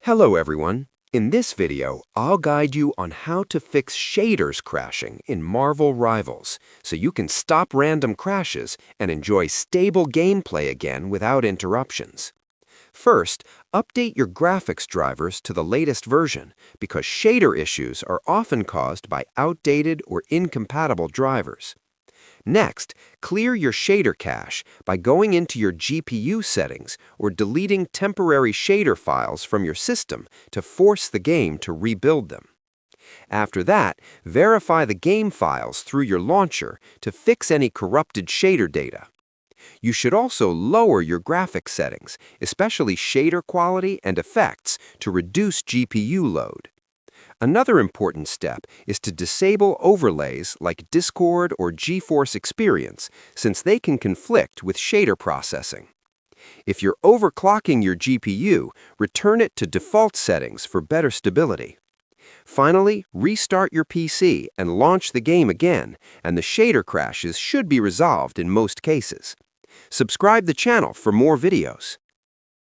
Hello everyone. In this video, I'll guide you on how to fix shaders crashing in Marvel Rivals so you can stop random crashes and enjoy stable gameplay again without interruptions. First, update your graphics drivers to the latest version because shader issues are often caused by outdated or incompatible drivers. Next, clear your shader cache by going into your GPU settings or deleting temporary shader files from your system to force the game to rebuild them. After that, verify the game files through your launcher to fix any corrupted shader data. You should also lower your graphics settings, especially shader quality and effects, to reduce GPU load. Another important step is to disable overlays like Discord or GeForce Experience, since they can conflict with shader processing. If you're overclocking your GPU, return it to default settings for better stability. Finally, restart your PC and launch the game again, and the shader crashes should be resolved in most cases. Subscribe the channel for more videos.